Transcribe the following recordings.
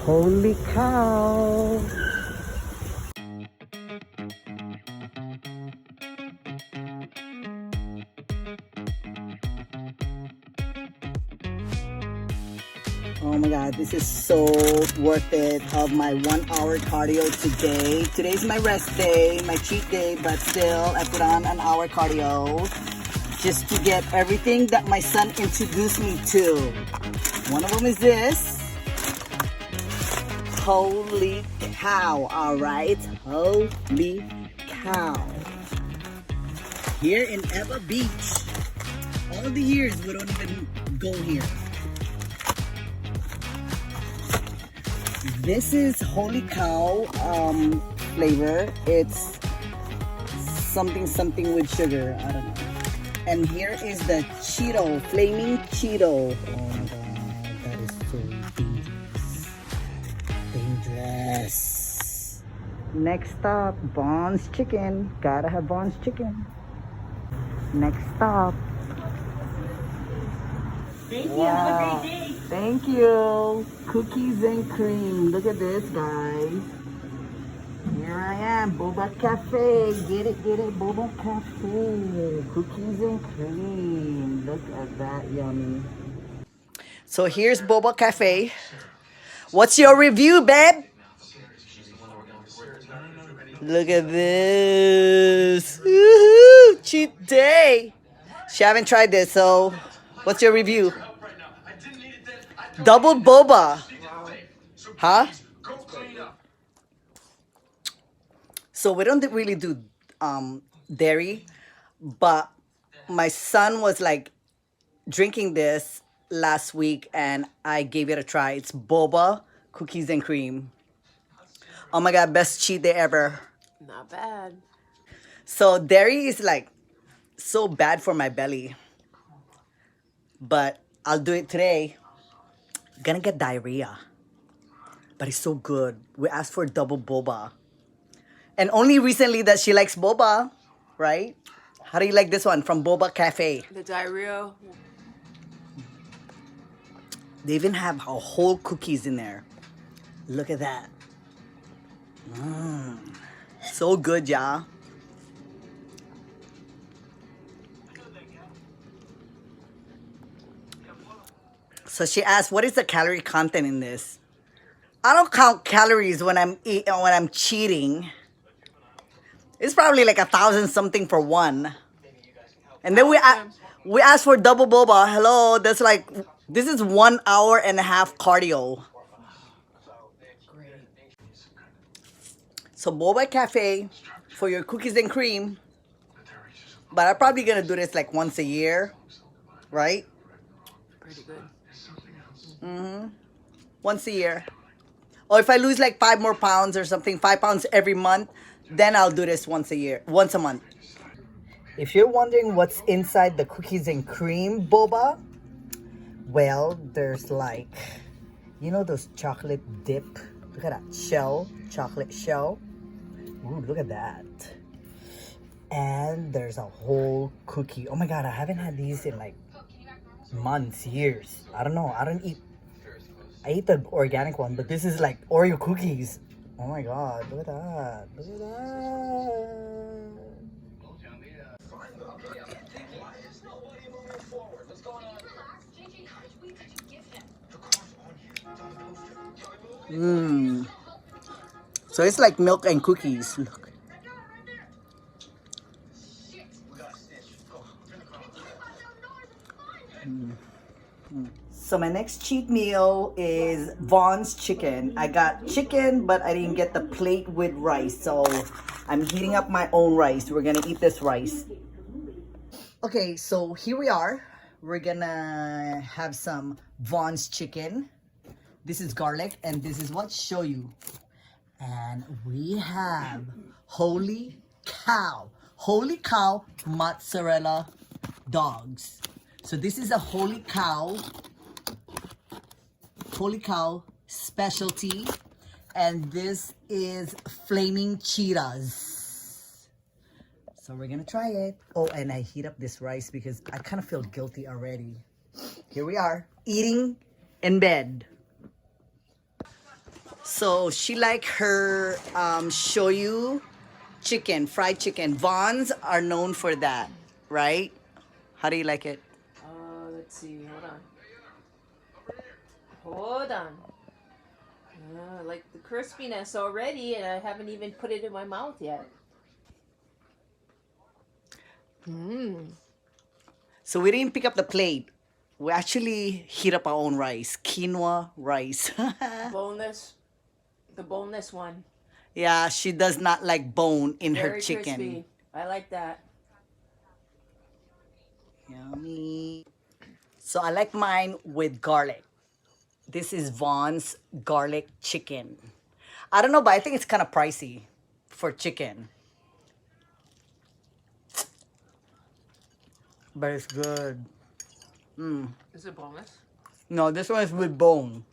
Holy cow! Oh my god, this is so worth it of my 1 hour cardio today. Today's my rest day, my cheat day, but still I put on an hour cardio just to get everything that my son introduced me to. One of them is this. Holy cow, alright? Holy cow. Here in Ewa Beach. All the years we don't even go here. This is Holycow flavor. It's something with sugar. I don't know. And here is the Cheeto, flaming Cheeto. Oh my god, that is so dangerous. Dangerous. Next stop, Bon's Chicken. Gotta have Bon's Chicken. Next stop. Thank you. Wow. Have a great day. Thank you. Cookies and cream. Look at this, guys. Here I am, Boba Cafe. Get it, Boba Cafe. Cookies and cream. Look at that, yummy. So here's Boba Cafe. What's your review, babe? Look at this. Woohoo! Cheat day. She haven't tried this, so what's your review? Double boba. Huh? So we don't really do dairy, but my son was like drinking this last week and I gave it a try. It's boba, cookies and cream. Oh my god, best cheat day ever. Not bad. So dairy is like so bad for my belly. But I'll do it today. Gonna get diarrhea. But it's so good. We asked for double boba. And only recently that she likes boba, right? How do you like this one from Boba Cafe? The diarrhea. They even have a whole cookies in there. Look at that. So good, y'all. So she asked, what is the calorie content in this? I don't count calories when I'm cheating. It's probably like 1,000 something for one. And then we asked for double boba. Hello, that's like, this is 1 hour and a half cardio. So Boba Cafe for your cookies and cream. But I'm probably gonna do this like once a year, right? Pretty good. Once a year. Or if I lose like 5 more pounds or something, 5 pounds every month, then I'll do this once a month. If you're wondering what's inside the cookies and cream boba, well, there's like, you know those chocolate dip? Look at that shell, chocolate shell. Ooh, look at that. And there's a whole cookie. Oh my god, I haven't had these in like months, years. I don't know. I ate the organic one, but this is like Oreo cookies. Oh my god, look at that. Look at that. So it's like milk and cookies. Look. So my next cheat meal is Vaughn's chicken. I got chicken, but I didn't get the plate with rice. So I'm heating up my own rice. We're gonna eat this rice. Okay, so here we are. We're gonna have some Vaughn's chicken. This is garlic, and this is what shoyu. And we have Holycow mozzarella dogs. So this is a Holycow specialty, and this is flaming cheetahs. So we're gonna try it. Oh, and I heat up this rice because I kind of feel guilty already. Here we are, eating in bed. So she like her shoyu chicken, fried chicken. Vons are known for that, right? How do you like it? Let's see. Hold on. I like the crispiness already, and I haven't even put it in my mouth yet. Mmm. So we didn't pick up the plate. We actually heat up our own rice, quinoa rice. Boneless. The boneless one. Yeah, she does not like bone in her Very chicken. crispy. I like that. Yummy. So I like mine with garlic. This is Vaughn's garlic chicken. I don't know, but I think it's kind of pricey for chicken. But it's good. Is it boneless? No, this one is with bone.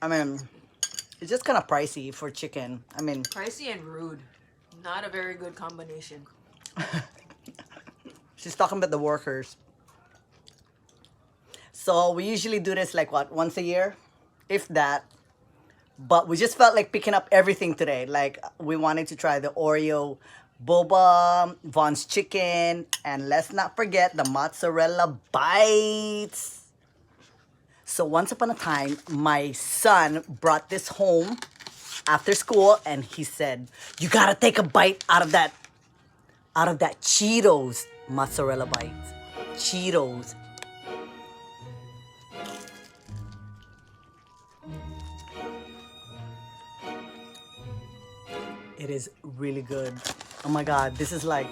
I mean, it's just kind of pricey for chicken. I mean, Pricey and rude. Not a very good combination. she's talking about the workers. So we usually do this like what, once a year? If that. But we just felt like picking up everything today. Like we wanted to try the Oreo boba, Vaughn's chicken, and let's not forget the mozzarella bites. So once upon a time, my son brought this home after school and he said, you gotta take a bite out of that Cheetos mozzarella bites. Cheetos. It is really good. Oh my God, this is like,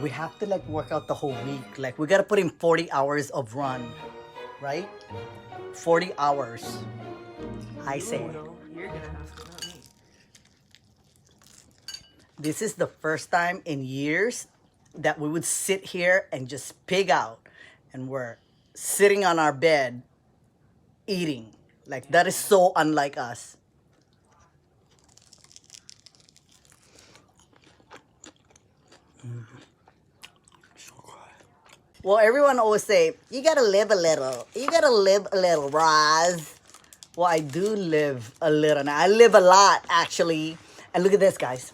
we have to like work out the whole week. Like we gotta put in 40 hours of run, right? 40 hours, I say. No, you're gonna have to, not me. This is the first time in years that we would sit here and just pig out. And we're sitting on our bed eating. Like that is so unlike us. Well, everyone always say, you gotta live a little. You gotta live a little, Roz. Well, I do live a little now. I live a lot, actually. And look at this, guys.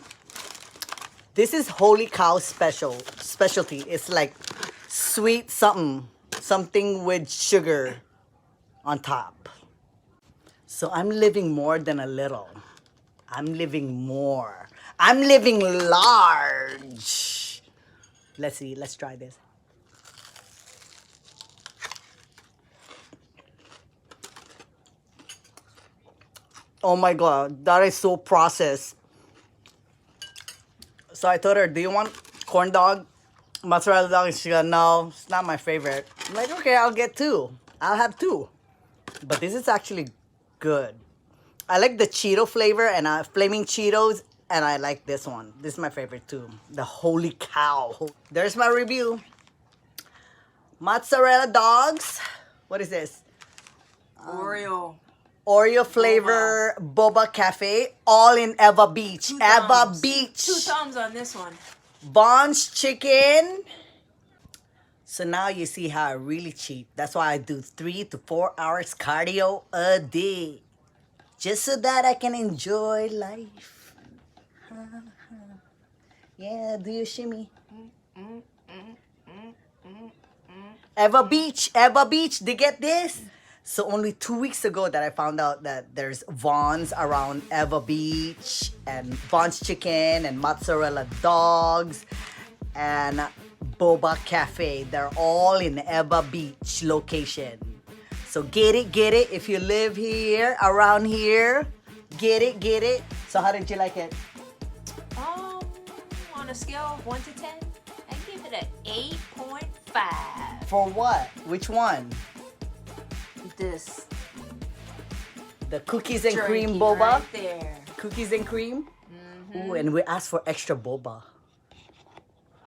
This is Holycow specialty. It's like sweet something with sugar on top. So I'm living more than a little. I'm living more. I'm living large. Let's see. Let's try this. Oh my God, that is so processed. So I told her, do you want corn dog, mozzarella dog? And she goes, no, it's not my favorite. I'm like, okay, I'll get two. I'll have two. But this is actually good. I like the Cheeto flavor and flaming Cheetos, and I like this one. This is my favorite too. The Holycow. There's my review. Mozzarella dogs. What is this? Oreo flavor Boba Cafe, all in Ewa Beach. Ewa Beach. 2 thumbs on this one. Vaughn's chicken. So now you see how I really cheat. That's why I do 3 to 4 hours cardio a day. Just so that I can enjoy life. Yeah, do your shimmy. Ewa Beach, they get this? So only 2 weeks ago that I found out that there's Vaughn's around Ewa Beach and Vaughn's chicken and mozzarella dogs and Boba Cafe. They're all in Ewa Beach location. So get it if you live here, around here. Get it. So how did you like it? On a scale of 1 to 10, I give it an 8.5. For what? Which one? This The cookies and cream jerky boba? right there. Cookies and cream? Ooh, and we asked for extra boba.